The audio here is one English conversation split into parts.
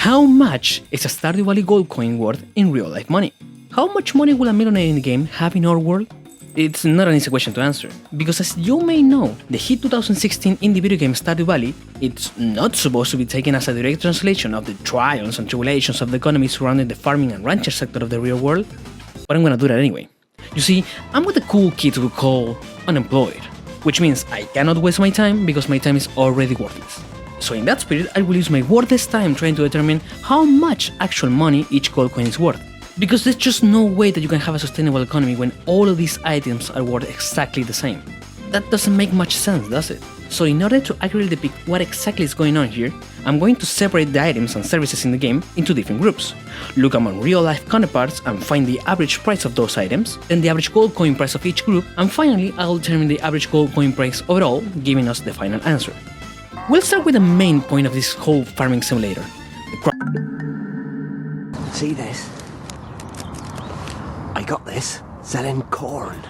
How much is a Stardew Valley gold coin worth in real life money? How much money will a millionaire in the game have in our world? It's not an easy question to answer, because as you may know, the hit 2016 indie video game Stardew Valley, it's not supposed to be taken as a direct translation of the trials and tribulations of the economy surrounding the farming and rancher sector of the real world, but I'm gonna do that anyway. You see, I'm what the cool kids would call unemployed, which means I cannot waste my time because my time is already worthless. So in that spirit, I will use my worthless time trying to determine how much actual money each gold coin is worth. Because there's just no way that you can have a sustainable economy when all of these items are worth exactly the same. That doesn't make much sense, does it? So in order to accurately depict what exactly is going on here, I'm going to separate the items and services in the game into different groups, look among real-life counterparts and find the average price of those items, then the average gold coin price of each group, and finally I'll determine the average gold coin price overall, giving us the final answer. We'll start with the main point of this whole farming simulator, the crop. See this? I got this selling corn.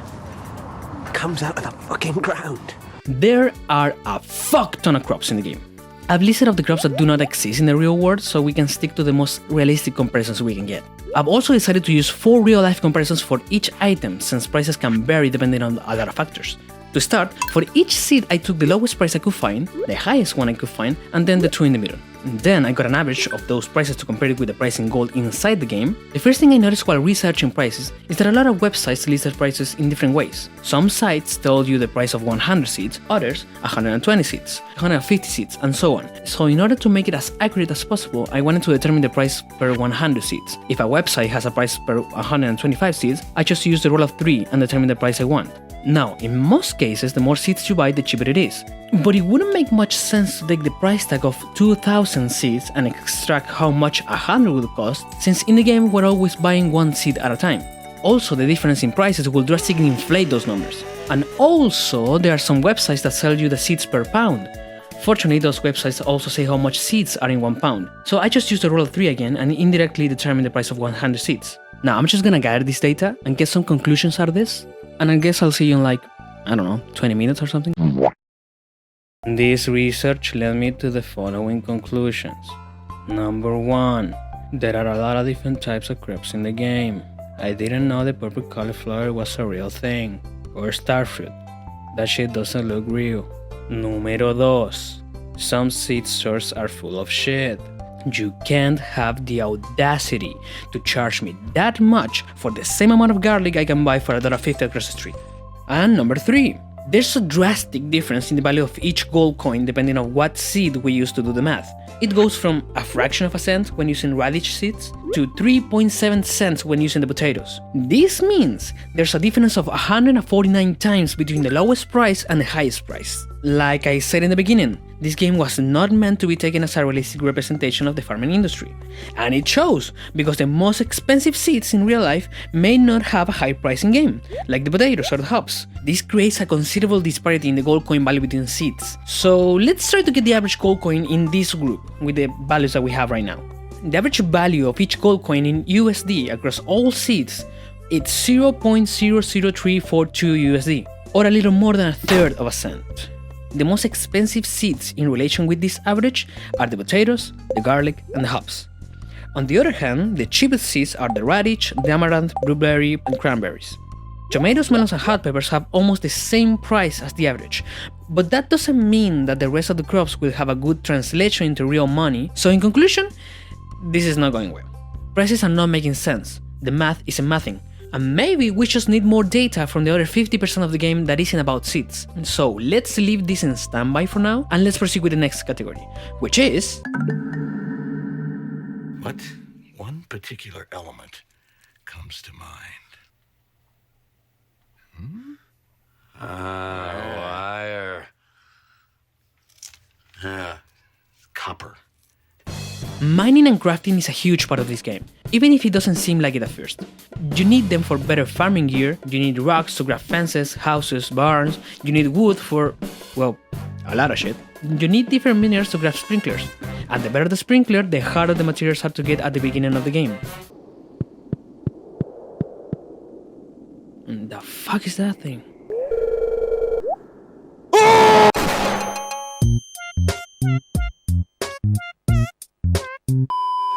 Comes out of the fucking ground. There are a fuck ton of crops in the game. I've listed off the crops that do not exist in the real world so we can stick to the most realistic comparisons we can get. I've also decided to use 4 real-life comparisons for each item since prices can vary depending on a lot of factors. To start, for each seed I took the lowest price I could find, the highest one I could find, and then the two in the middle. And then I got an average of those prices to compare it with the price in gold inside the game. The first thing I noticed while researching prices is that a lot of websites list their prices in different ways. Some sites tell you the price of 100 seeds, others 120 seeds, 150 seeds, and so on. So in order to make it as accurate as possible, I wanted to determine the price per 100 seeds. If a website has a price per 125 seeds, I just use the rule of 3 and determine the price I want. Now, in most cases, the more seeds you buy, the cheaper it is. But it wouldn't make much sense to take the price tag of 2000 seeds and extract how much 100 would cost, since in the game we're always buying one seed at a time. Also, the difference in prices will drastically inflate those numbers. And also, there are some websites that sell you the seeds per pound. Fortunately, those websites also say how much seeds are in 1 pound. So I just use the rule of 3 again and indirectly determine the price of 100 seeds. Now, I'm just gonna gather this data and get some conclusions out of this. And I guess I'll see you in like, I don't know, 20 minutes or something. This research led me to the following conclusions. Number 1. There are a lot of different types of crops in the game. I didn't know the purple cauliflower was a real thing. Or starfruit. That shit doesn't look real. Número 2. Some seed stores are full of shit. You can't have the audacity to charge me that much for the same amount of garlic I can buy for $1.50 across the street. And number 3, there's a drastic difference in the value of each gold coin depending on what seed we use to do the math. It goes from a fraction of a cent when using radish seeds to 3.7 cents when using the potatoes. This means there's a difference of 149 times between the lowest price and the highest price. Like I said in the beginning, this game was not meant to be taken as a realistic representation of the farming industry. And it shows, because the most expensive seeds in real life may not have a high price in game, like the potatoes or the hops. This creates a considerable disparity in the gold coin value between seeds. So let's try to get the average gold coin in this group with the values that we have right now. The average value of each gold coin in USD across all seeds, it's 0.00342 USD, or a little more than a third of a cent. The most expensive seeds in relation with this average are the potatoes, the garlic, and the hops. On the other hand, the cheapest seeds are the radish, the amaranth, blueberry, and cranberries. Tomatoes, melons, and hot peppers have almost the same price as the average, but that doesn't mean that the rest of the crops will have a good translation into real money, so in conclusion, this is not going well. Prices are not making sense, the math isn't mathing, and maybe we just need more data from the other 50% of the game that isn't about seeds. So let's leave this in standby for now, and let's proceed with the next category, which is... What one particular element comes to mind? Wire. Copper. Mining and crafting is a huge part of this game, even if it doesn't seem like it at first. You need them for better farming gear, you need rocks to craft fences, houses, barns, you need wood for, well, a lot of shit. You need different minerals to craft sprinklers, and the better the sprinkler, the harder the materials are to get at the beginning of the game. And the fuck is that thing?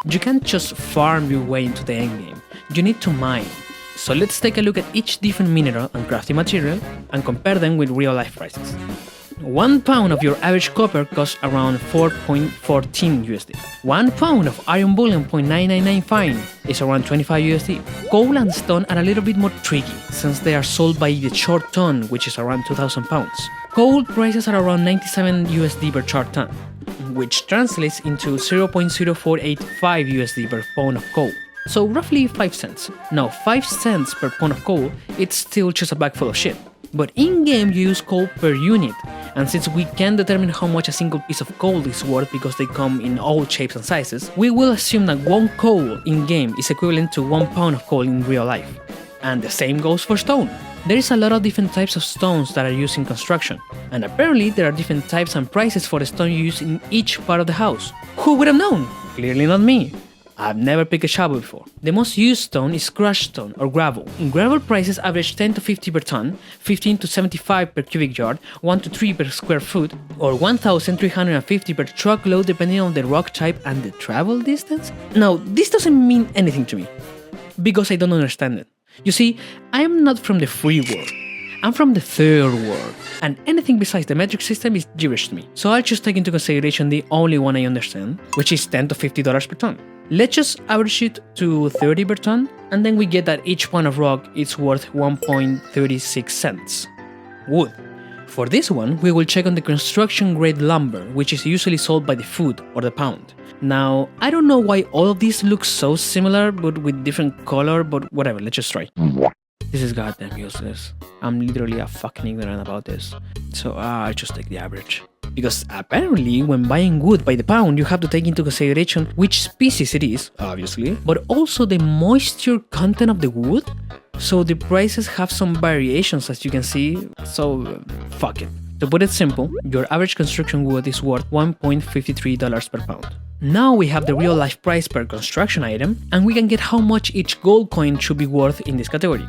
You can't just farm your way into the endgame, you need to mine. So let's take a look at each different mineral and crafting material and compare them with real life prices. 1 pound of your average copper costs around 4.14 USD. 1 pound of iron bullion 0.999 fine is around 25 USD. Coal and stone are a little bit more tricky since they are sold by the short ton, which is around 2,000 pounds. Coal prices are around 97 USD per short ton, which translates into 0.0485 USD per pound of coal. So roughly 5 cents. Now 5 cents per pound of coal, it's still just a bag full of shit. But in-game you use coal per unit, and since we can determine how much a single piece of coal is worth because they come in all shapes and sizes, we will assume that 1 coal in-game is equivalent to 1 pound of coal in real life. And the same goes for stone. There is a lot of different types of stones that are used in construction, and apparently there are different types and prices for the stone used in each part of the house. Who would have known? Clearly not me. I've never picked a shovel before. The most used stone is crushed stone or gravel. Gravel prices average 10 to 50 per ton, 15 to 75 per cubic yard, 1 to 3 per square foot, or 1,350 per truckload depending on the rock type and the travel distance. Now, this doesn't mean anything to me, because I don't understand it. You see, I am not from the free world. I'm from the third world, and anything besides the metric system is gibberish to me. So I'll just take into consideration the only one I understand, which is $10 to $50 per ton. Let's just average it to 30 per ton, and then we get that each pound of rock is worth 1.36 cents. Wood. For this one, we will check on the construction grade lumber, which is usually sold by the foot or the pound. Now, I don't know why all of these look so similar but with different color, but whatever, let's just try. This is goddamn useless. I'm literally a fucking ignorant about this. So I'll just take the average. Because apparently when buying wood by the pound you have to take into consideration which species it is, obviously, but also the moisture content of the wood. So the prices have some variations as you can see, so fuck it. To put it simple, your average construction wood is worth $1.53 per pound. Now we have the real life price per construction item, and we can get how much each gold coin should be worth in this category.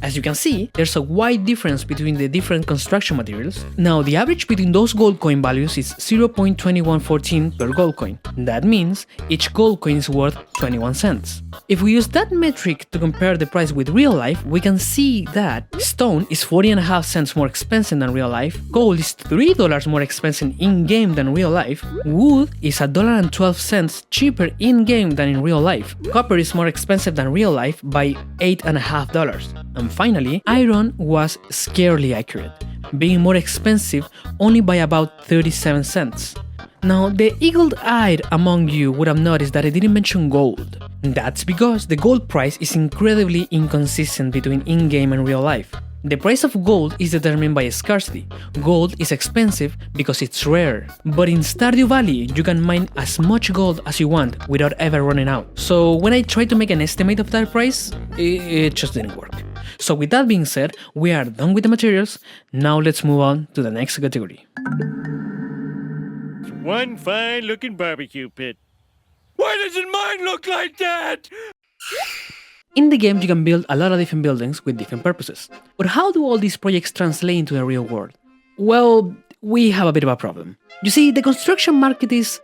As you can see, there's a wide difference between the different construction materials. Now the average between those gold coin values is 0.2114 per gold coin. That means each gold coin is worth 21 cents. If we use that metric to compare the price with real life, we can see that stone is 40.5 cents more expensive than real life, gold is $3 more expensive in-game than real life, wood is $1.12 cheaper in-game than in real life, copper is more expensive than real life by $8.50, and finally, iron was scarcely accurate, being more expensive only by about 37 cents. Now, the eagle-eyed among you would have noticed that I didn't mention gold. That's because the gold price is incredibly inconsistent between in-game and real life. The price of gold is determined by scarcity. Gold is expensive because it's rare. But in Stardew Valley, you can mine as much gold as you want without ever running out. So when I tried to make an estimate of that price, it just didn't work. So with that being said, we are done with the materials. Now let's move on to the next category. One fine-looking barbecue pit. Why doesn't mine look like that? In the game, you can build a lot of different buildings with different purposes. But how do all these projects translate into the real world? Well, we have a bit of a problem. You see, the construction market is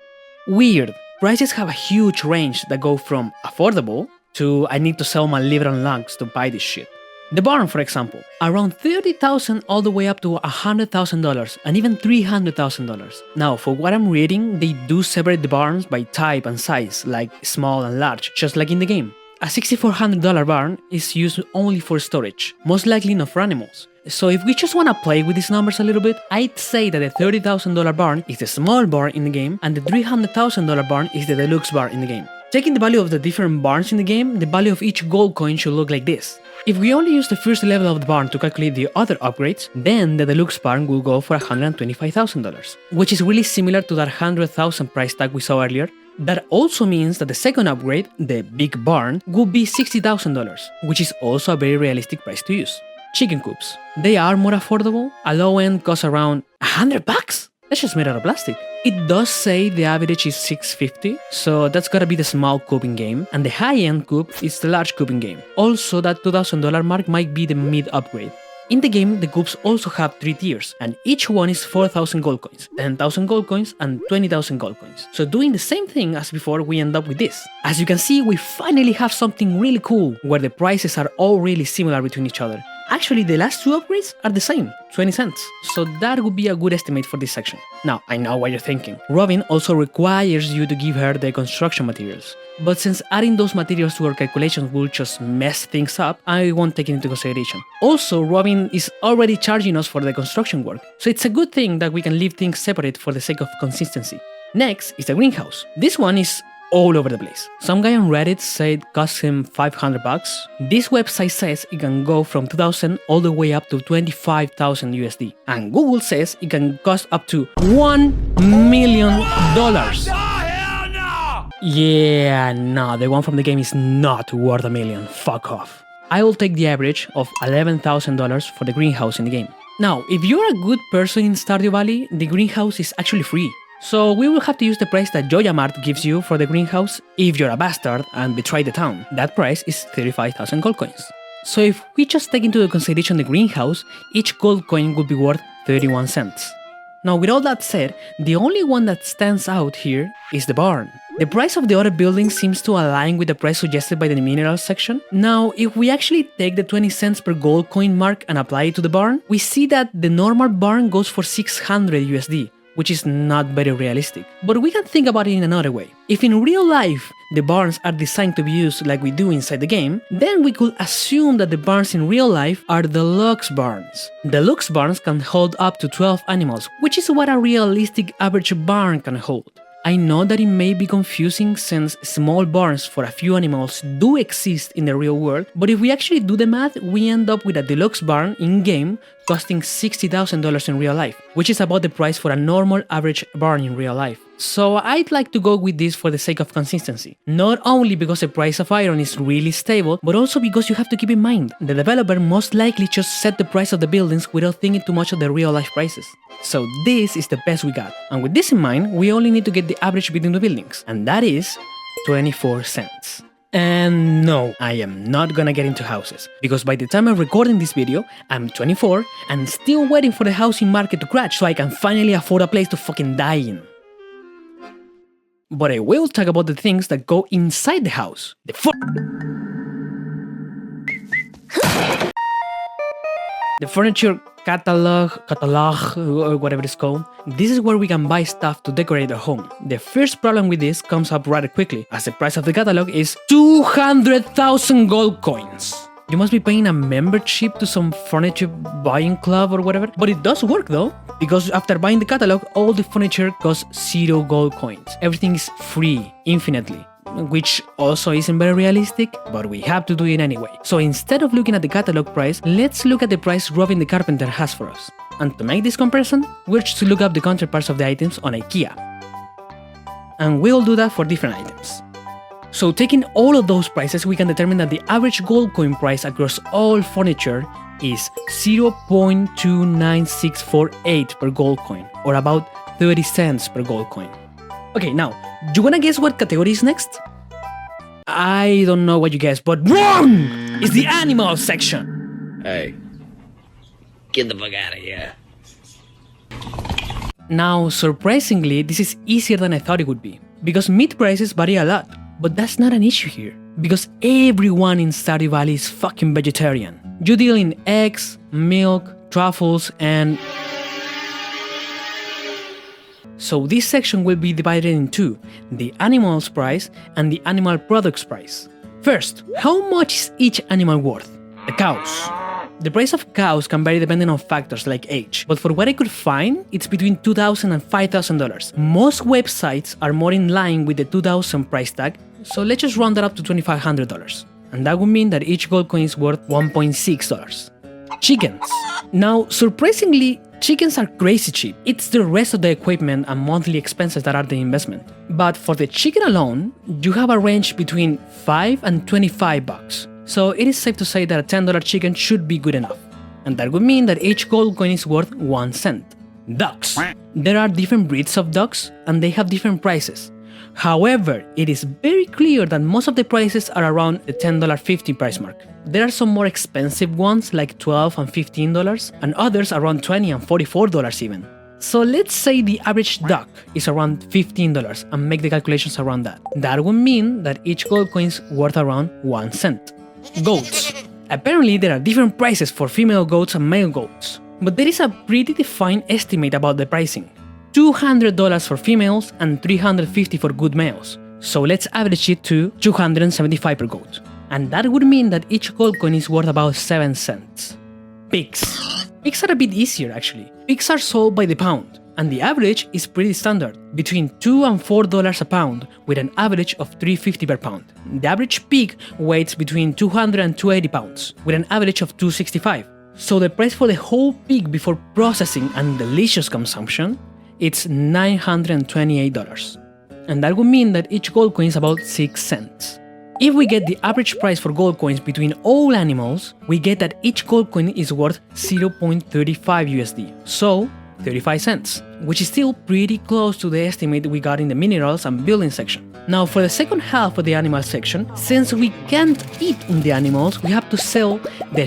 weird. Prices have a huge range that go from affordable to I need to sell my liver and lungs to buy this shit. The barn, for example, around $30,000 all the way up to $100,000 and even $300,000. Now, for what I'm reading, they do separate the barns by type and size, like small and large, just like in the game. A $6,400 barn is used only for storage, most likely not for animals. So if we just want to play with these numbers a little bit, I'd say that the $30,000 barn is the small barn in the game and the $300,000 barn is the deluxe barn in the game. Taking the value of the different barns in the game, the value of each gold coin should look like this. If we only use the first level of the barn to calculate the other upgrades, then the deluxe barn will go for $125,000, which is really similar to that $100,000 price tag we saw earlier. That also means that the second upgrade, the big barn, will be $60,000, which is also a very realistic price to use. Chicken coops. They are more affordable. A low end costs around $100? That's just made out of plastic. It does say the average is $650, so that's gotta be the small coop in game, and the high-end coop is the large coop in game. Also, that $2,000 mark might be the mid upgrade. In the game, the cubes also have 3 tiers, and each one is 4,000 gold coins, 10,000 gold coins, and 20,000 gold coins. So doing the same thing as before, we end up with this. As you can see, we finally have something really cool, where the prices are all really similar between each other. Actually, the last 2 upgrades are the same, 20 cents. So that would be a good estimate for this section. Now, I know what you're thinking. Robin also requires you to give her the construction materials. But since adding those materials to our calculations will just mess things up, I won't take it into consideration. Also, Robin is already charging us for the construction work, so it's a good thing that we can leave things separate for the sake of consistency. Next is the greenhouse. This one is all over the place. Some guy on Reddit said it cost him $500. This website says it can go from 2,000 all the way up to 25,000 USD. And Google says it can cost up to $1 million. Yeah, no, the one from the game is not worth $1 million. Fuck off. I will take the average of $11,000 for the greenhouse in the game. Now, if you're a good person in Stardew Valley, the greenhouse is actually free. So we will have to use the price that Joya Mart gives you for the greenhouse if you're a bastard and betray the town. That price is 35,000 gold coins. So if we just take into consideration the greenhouse, each gold coin would be worth 31 cents. Now with all that said, the only one that stands out here is the barn. The price of the other buildings seems to align with the price suggested by the minerals section. Now, if we actually take the 20 cents per gold coin mark and apply it to the barn, we see that the normal barn goes for 600 USD, which is not very realistic. But we can think about it in another way. If in real life the barns are designed to be used like we do inside the game, then we could assume that the barns in real life are deluxe barns. Deluxe barns can hold up to 12 animals, which is what a realistic average barn can hold. I know that it may be confusing since small barns for a few animals do exist in the real world, but if we actually do the math, we end up with a deluxe barn in-game costing $60,000 in real life, which is about the price for a normal average barn in real life. So I'd like to go with this for the sake of consistency. Not only because the price of iron is really stable, but also because you have to keep in mind, the developer most likely just set the price of the buildings without thinking too much of the real life prices. So this is the best we got. And with this in mind, we only need to get the average between the buildings, and that is 24 cents. And no, I am not gonna get into houses, because by the time I'm recording this video, I'm 24 and still waiting for the housing market to crash so I can finally afford a place to fucking die in. But I will talk about the things that go inside the house. The furniture catalog, or whatever it's called. This is where we can buy stuff to decorate our home. The first problem with this comes up rather quickly, as the price of the catalog is 200,000 gold coins. You must be paying a membership to some furniture buying club or whatever, but it does work though, because after buying the catalog, all the furniture costs 0 gold coins. Everything is free, infinitely. Which also isn't very realistic, but we have to do it anyway. So instead of looking at the catalog price, let's look at the price Robin the Carpenter has for us. And to make this comparison, we're just to look up the counterparts of the items on IKEA. And we'll do that for different items. So taking all of those prices, we can determine that the average gold coin price across all furniture is 0.29648 per gold coin, or about 30 cents per gold coin. Okay, now, you wanna guess what category is next? I don't know what you guessed, but wrong! It's the animal section! Hey, get the fuck out of here. Now, surprisingly, this is easier than I thought it would be, because meat prices vary a lot, but that's not an issue here, because everyone in Stardew Valley is fucking vegetarian. You deal in eggs, milk, truffles, and... So this section will be divided in two, the animal's price and the animal product's price. First, how much is each animal worth? The cows. The price of cows can vary depending on factors like age, but for what I could find, it's between $2,000 and $5,000. Most websites are more in line with the $2,000 price tag, so let's just round that up to $2,500. And that would mean that each gold coin is worth $1.6. Chickens. Now, surprisingly, chickens are crazy cheap. It's the rest of the equipment and monthly expenses that are the investment. But for the chicken alone, you have a range between $5 and $25. So it is safe to say that a $10 chicken should be good enough. And that would mean that each gold coin is worth 1 cent. Ducks. There are different breeds of ducks, and they have different prices. However, it is very clear that most of the prices are around the $10.50 price mark. There are some more expensive ones like $12 and $15 and others around $20 and $44 even. So let's say the average duck is around $15 and make the calculations around that. That would mean that each gold coin is worth around 1 cent. Goats. Apparently there are different prices for female goats and male goats, but there is a pretty defined estimate about the pricing. $200 for females and $350 for good males. So let's average it to $275 per goat. And that would mean that each gold coin is worth about 7 cents. Pigs. Pigs are a bit easier actually. Pigs are sold by the pound, and the average is pretty standard, between $2 and $4 a pound, with an average of $3.50 per pound. The average pig weighs between 200 and 280 pounds, with an average of $2.65. So the price for the whole pig before processing and delicious consumption, it's $928. And that would mean that each gold coin is about 6 cents. If we get the average price for gold coins between all animals, we get that each gold coin is worth 0.35 USD, so 35 cents, which is still pretty close to the estimate we got in the minerals and building section. Now for the second half of the animal section, since we can't eat the animals, we have to sell the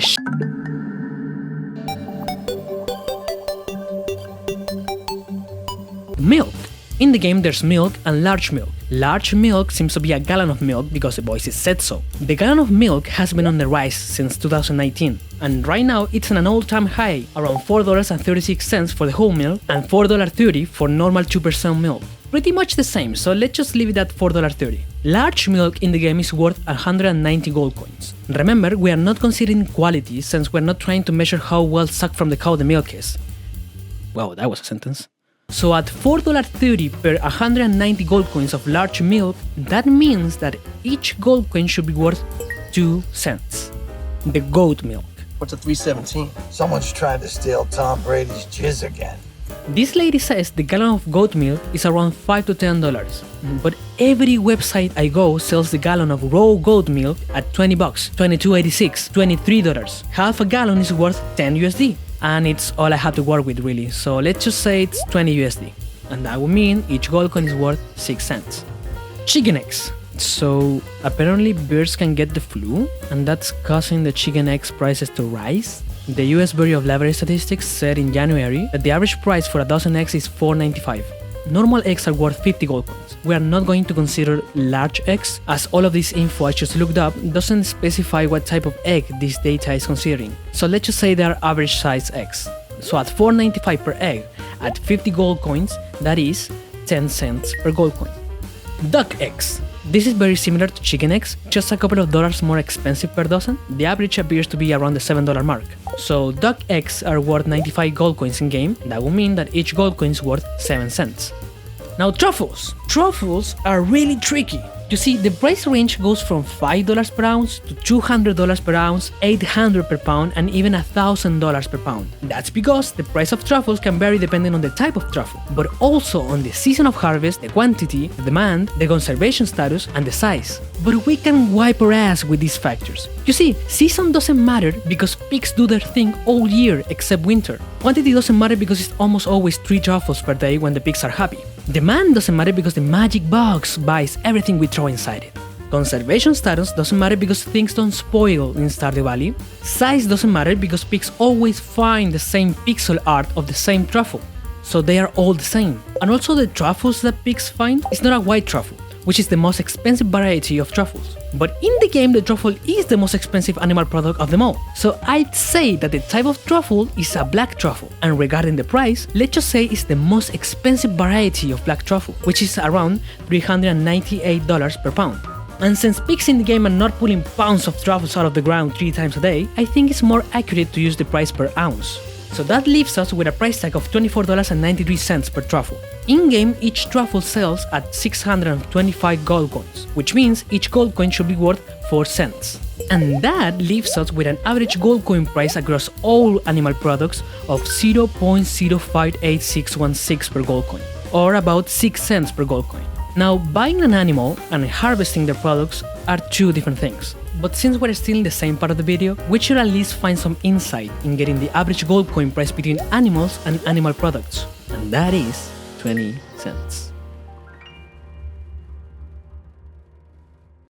milk. In the game there's milk and large milk. Large milk seems to be a gallon of milk because the voices said so. The gallon of milk has been on the rise since 2019, and right now it's at an all-time high, around $4.36 for the whole milk and $4.30 for normal 2% milk. Pretty much the same, so let's just leave it at $4.30. Large milk in the game is worth 190 gold coins. Remember, we are not considering quality since we're not trying to measure how well sucked from the cow the milk is. Wow, that was a sentence. So at $4.30 per 190 gold coins of large milk, that means that each gold coin should be worth 2 cents. The goat milk. What's a 317? Someone's trying to steal Tom Brady's jizz again. This lady says the gallon of goat milk is around $5 to $10, but every website I go sells the gallon of raw goat milk at $20, $22.86, $23. Half a gallon is worth 10 USD. And it's all I have to work with really, so let's just say it's 20 USD. And that would mean each gold coin is worth 6 cents. Chicken eggs. So apparently birds can get the flu, and that's causing the chicken eggs prices to rise. The US Bureau of Labor Statistics said in January that the average price for a dozen eggs is $4.95. Normal eggs are worth 50 gold coins. We are not going to consider large eggs, as all of this info I just looked up doesn't specify what type of egg this data is considering. So let's just say they are average size eggs. So at $4.95 per egg, at 50 gold coins, that is 10 cents per gold coin. Duck eggs. This is very similar to chicken eggs, just a couple of dollars more expensive per dozen. The average appears to be around the $7 mark. So duck eggs are worth 95 gold coins in game. That would mean that each gold coin is worth 7 cents. Now truffles. Truffles are really tricky. You see, the price range goes from $5 per ounce to $200 per ounce, $800 per pound, and even $1,000 per pound. That's because the price of truffles can vary depending on the type of truffle, but also on the season of harvest, the quantity, the demand, the conservation status, and the size. But we can wipe our ass with these factors. You see, season doesn't matter because pigs do their thing all year except winter. Quantity doesn't matter because it's almost always 3 truffles per day when the pigs are happy. Demand doesn't matter because the magic box buys everything we throw inside it. Conservation status doesn't matter because things don't spoil in Stardew Valley. Size doesn't matter because pigs always find the same pixel art of the same truffle, so they are all the same. And also the truffles that pigs find is not a white truffle, which is the most expensive variety of truffles. But in the game, the truffle is the most expensive animal product of them all. So I'd say that the type of truffle is a black truffle. And regarding the price, let's just say it's the most expensive variety of black truffle, which is around $398 per pound. And since pigs in the game are not pulling pounds of truffles out of the ground 3 times a day, I think it's more accurate to use the price per ounce. So that leaves us with a price tag of $24.93 per truffle. In-game, each truffle sells at 625 gold coins, which means each gold coin should be worth 4 cents. And that leaves us with an average gold coin price across all animal products of 0.058616 per gold coin, or about 6 cents per gold coin. Now, buying an animal and harvesting their products are 2 different things. But since we're still in the same part of the video, we should at least find some insight in getting the average gold coin price between animals and animal products. And that is 20 cents.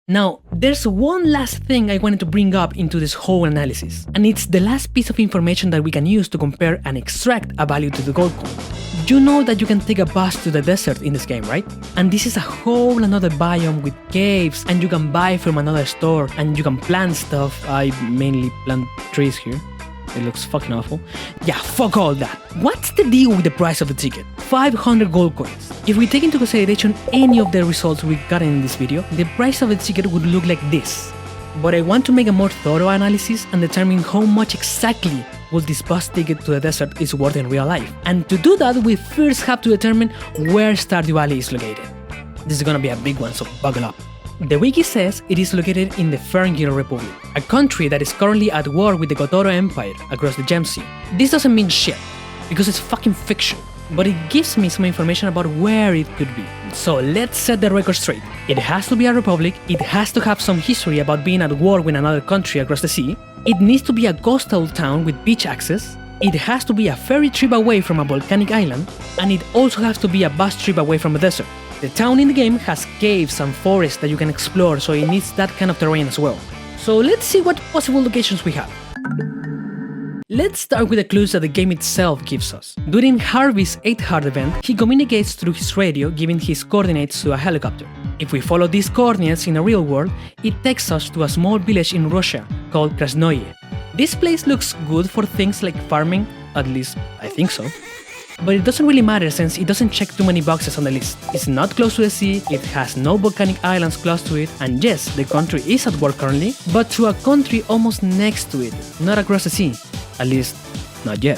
Now, there's one last thing I wanted to bring up into this whole analysis, and it's the last piece of information that we can use to compare and extract a value to the gold coin. You know that you can take a bus to the desert in this game, right? And this is a whole another biome with caves, and you can buy from another store, and you can plant stuff. I mainly plant trees here. It looks fucking awful. Yeah, fuck all that. What's the deal with the price of the ticket? 500 gold coins. If we take into consideration any of the results we've gotten in this video, the price of the ticket would look like this. But I want to make a more thorough analysis and determine how much exactly would this bus ticket to the desert is worth in real life. And to do that, we first have to determine where Stardew Valley is located. This is gonna be a big one, so buckle up. The wiki says it is located in the Ferngir Republic, a country that is currently at war with the Kotoro Empire across the Gem Sea. This doesn't mean shit, because it's fucking fiction, but it gives me some information about where it could be. So let's set the record straight. It has to be a republic, it has to have some history about being at war with another country across the sea, it needs to be a coastal town with beach access, it has to be a ferry trip away from a volcanic island, and it also has to be a bus trip away from a desert. The town in the game has caves and forests that you can explore, so it needs that kind of terrain as well. So let's see what possible locations we have. Let's start with the clues that the game itself gives us. During Harvey's 8 Heart event, he communicates through his radio, giving his coordinates to a helicopter. If we follow these coordinates in the real world, it takes us to a small village in Russia called Krasnoye. This place looks good for things like farming, at least I think so. But it doesn't really matter since it doesn't check too many boxes on the list. It's not close to the sea, it has no volcanic islands close to it, and yes, the country is at war currently, but to a country almost next to it, not across the sea. At least, not yet.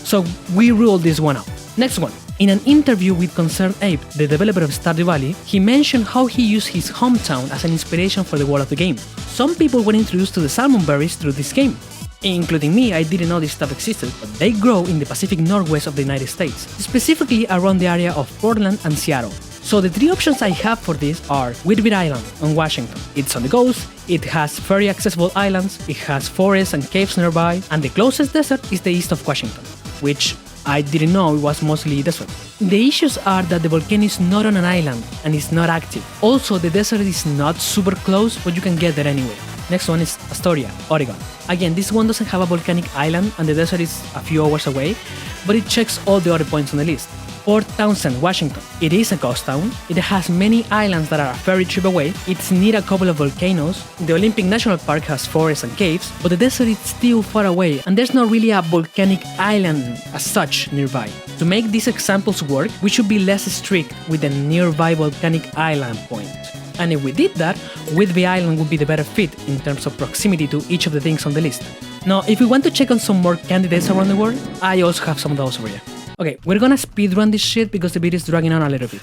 So we ruled this one out. Next one. In an interview with ConcernedApe, the developer of Stardew Valley, he mentioned how he used his hometown as an inspiration for the world of the game. Some people were introduced to the salmon berries through this game. Including me, I didn't know this stuff existed, but they grow in the Pacific Northwest of the United States, specifically around the area of Portland and Seattle. So the three options I have for this are Whidbey Island on Washington. It's on the coast, it has very accessible islands, it has forests and caves nearby, and the closest desert is the east of Washington, which I didn't know it was mostly desert. The issues are that the volcano is not on an island and is not active. Also, the desert is not super close, but you can get there anyway. Next one is Astoria, Oregon. Again, this one doesn't have a volcanic island and the desert is a few hours away, but it checks all the other points on the list. Port Townsend, Washington. It is a ghost town. It has many islands that are a ferry trip away. It's near a couple of volcanoes. The Olympic National Park has forests and caves, but the desert is still far away and there's not really a volcanic island as such nearby. To make these examples work, we should be less strict with the nearby volcanic island point. And if we did that, Whidbey Island would be the better fit in terms of proximity to each of the things on the list. Now, if we want to check on some more candidates around the world, I also have some of those over here. Okay, we're gonna speedrun this shit because the video is dragging on a little bit.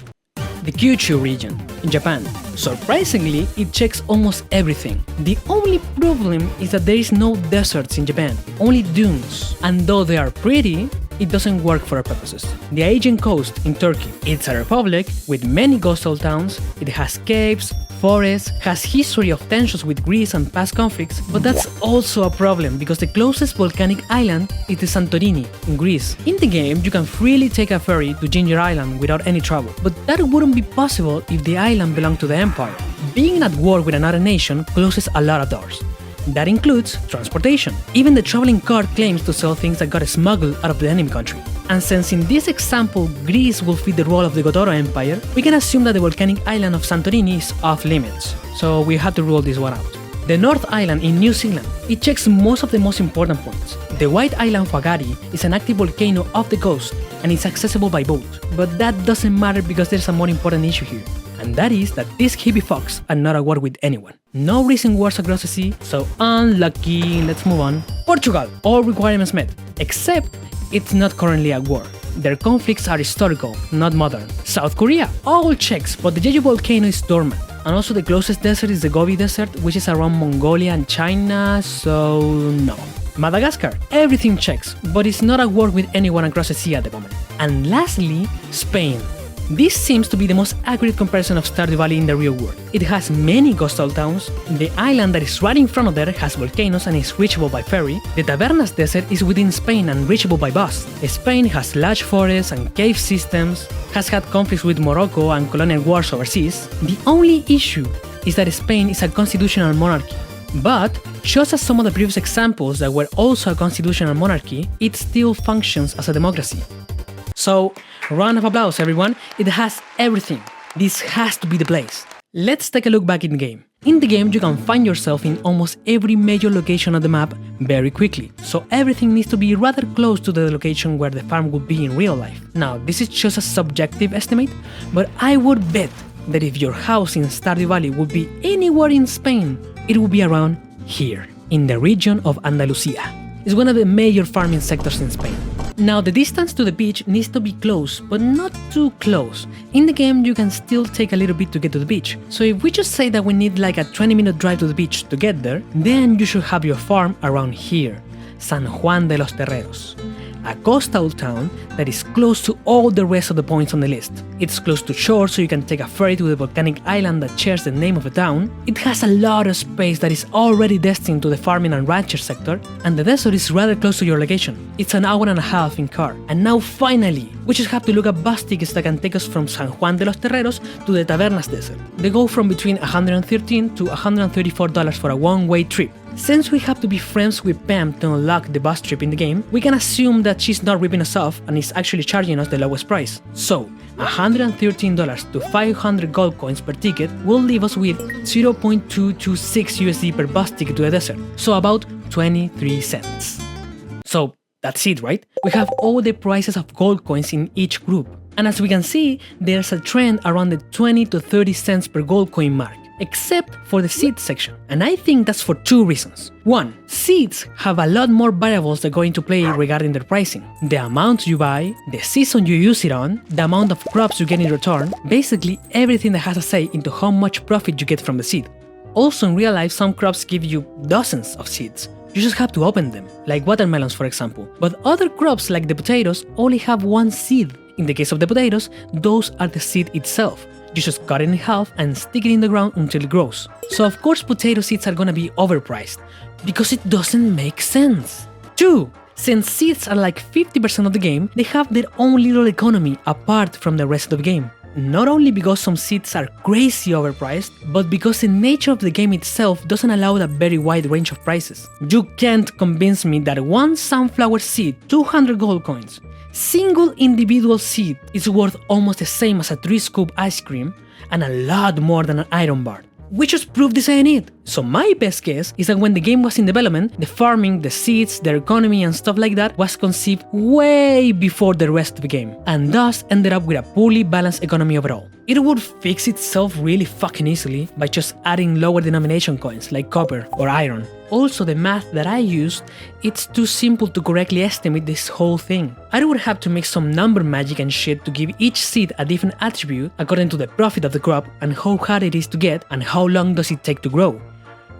The Kyushu region, in Japan. Surprisingly, it checks almost everything. The only problem is that there is no deserts in Japan, only dunes. And though they are pretty, it doesn't work for our purposes. The Aegean coast in Turkey. It's a republic with many coastal towns, it has caves, forests, has history of tensions with Greece and past conflicts, but that's also a problem because the closest volcanic island is the Santorini in Greece. In the game, you can freely take a ferry to Ginger Island without any trouble, but that wouldn't be possible if the island belonged to the Empire. Being at war with another nation closes a lot of doors. That includes transportation. Even the traveling cart claims to sell things that got smuggled out of the enemy country. And since in this example Greece will fit the role of the Kotoro Empire, we can assume that the volcanic island of Santorini is off limits. So we have to rule this one out. The North Island in New Zealand. It checks most of the most important points. The White Island Whakari is an active volcano off the coast and it's accessible by boat. But that doesn't matter because there's a more important issue here. And that is that this Toby Fox are not at war with anyone. No recent wars across the sea, so unlucky. Let's move on. Portugal, all requirements met, except it's not currently at war. Their conflicts are historical, not modern. South Korea, all checks, but the Jeju volcano is dormant. And also the closest desert is the Gobi Desert, which is around Mongolia and China, so no. Madagascar, everything checks, but it's not at war with anyone across the sea at the moment. And lastly, Spain. This seems to be the most accurate comparison of Stardew Valley in the real world. It has many coastal towns, the island that is right in front of there has volcanoes and is reachable by ferry, the Tabernas Desert is within Spain and reachable by bus, Spain has large forests and cave systems, has had conflicts with Morocco and colonial wars overseas. The only issue is that Spain is a constitutional monarchy. But, just as some of the previous examples that were also a constitutional monarchy, it still functions as a democracy. So, round of applause everyone, it has everything. This has to be the place. Let's take a look back in the game. In the game, you can find yourself in almost every major location of the map very quickly, so everything needs to be rather close to the location where the farm would be in real life. Now, this is just a subjective estimate, but I would bet that if your house in Stardew Valley would be anywhere in Spain, it would be around here, in the region of Andalusia. It's one of the major farming sectors in Spain. Now, the distance to the beach needs to be close, but not too close. In the game, you can still take a little bit to get to the beach. So if we just say that we need like a 20-minute drive to the beach to get there, then you should have your farm around here, San Juan de los Terreros, a coastal town that is close to all the rest of the points on the list. It's close to shore, so you can take a ferry to the volcanic island that shares the name of the town. It has a lot of space that is already destined to the farming and rancher sector, and the desert is rather close to your location. It's an hour and a half in car. And now finally, we just have to look at bus tickets that can take us from San Juan de los Terreros to the Tabernas Desert. They go from between $113 to $134 for a one-way trip. Since we have to be friends with Pam to unlock the bus trip in the game, we can assume that she's not ripping us off and is actually charging us the lowest price. So, $113 to 500 gold coins per ticket will leave us with 0.226 USD per bus ticket to the desert, so about 23 cents. So, that's it, right? We have all the prices of gold coins in each group. And as we can see, there's a trend around the 20 to 30 cents per gold coin mark, except for the seeds section. And I think that's for two reasons. One, seeds have a lot more variables that go into play regarding their pricing. The amount you buy, the season you use it on, the amount of crops you get in return, basically everything that has a say into how much profit you get from the seed. Also in real life, some crops give you dozens of seeds. You just have to open them, like watermelons for example. But other crops like the potatoes only have one seed. In the case of the potatoes, those are the seed itself. You just cut it in half and stick it in the ground until it grows. So of course potato seeds are gonna be overpriced, because it doesn't make sense. 2. Since seeds are like 50% of the game, they have their own little economy apart from the rest of the game. Not only because some seeds are crazy overpriced, but because the nature of the game itself doesn't allow a very wide range of prices. You can't convince me that one sunflower seed, 200 gold coins, single individual seed is worth almost the same as a 3-scoop ice cream and a lot more than an iron bar. We just proved this ain't it. So my best guess is that when the game was in development, the farming, the seeds, their economy and stuff like that was conceived way before the rest of the game, and thus ended up with a poorly balanced economy overall. It would fix itself really fucking easily by just adding lower denomination coins like copper or iron. Also, the math that I used, it's too simple to correctly estimate this whole thing. I would have to make some number magic and shit to give each seed a different attribute according to the profit of the crop and how hard it is to get and how long does it take to grow.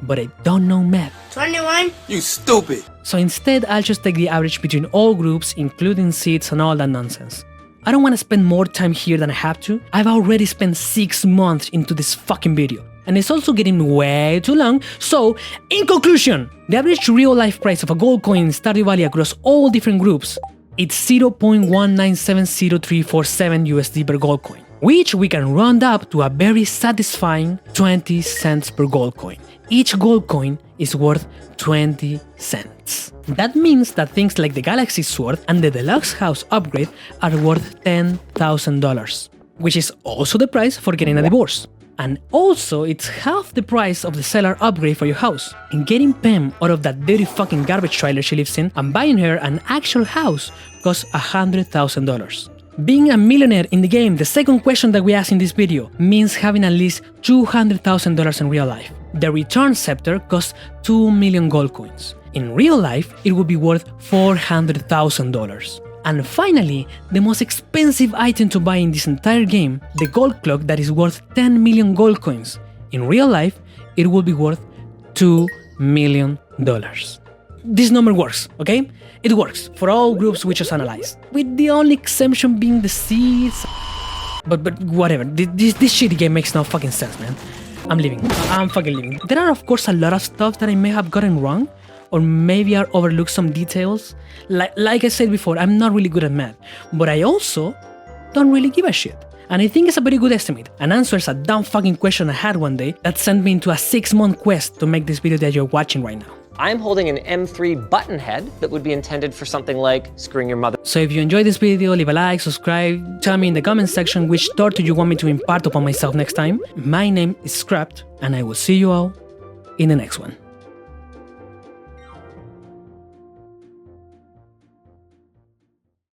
But I don't know math. 21? You stupid! So instead, I'll just take the average between all groups, including seeds and all that nonsense. I don't want to spend more time here than I have to. I've already spent 6 months into this fucking video. And it's also getting way too long, so in conclusion, the average real-life price of a gold coin in Stardew Valley across all different groups, it's 0.1970347 USD per gold coin, which we can round up to a very satisfying 20 cents per gold coin. Each gold coin is worth 20 cents. That means that things like the Galaxy Sword and the Deluxe House upgrade are worth $10,000, which is also the price for getting a divorce. And also, it's half the price of the cellar upgrade for your house. And getting Pam out of that dirty fucking garbage trailer she lives in and buying her an actual house costs $100,000. Being a millionaire in the game, the second question that we asked in this video, means having at least $200,000 in real life. The return scepter costs 2 million gold coins. In real life, it would be worth $400,000. And finally, the most expensive item to buy in this entire game, the gold clock that is worth 10 million gold coins. In real life, it will be worth $2 million. This number works, okay? It works for all groups we just analyzed, with the only exception being the seeds. But whatever, this shitty game makes no fucking sense, man. I'm leaving. I'm fucking leaving. There are of course a lot of stuff that I may have gotten wrong, or maybe I overlooked some details. Like I said before, I'm not really good at math, but I also don't really give a shit. And I think it's a very good estimate, and answers a dumb fucking question I had one day that sent me into a 6-month quest to make this video that you're watching right now. I'm holding an M3 button head that would be intended for something like screwing your mother. So if you enjoyed this video, leave a like, subscribe, tell me in the comment section which torture you want me to impart upon myself next time. My name is Scrapped, and I will see you all in the next one.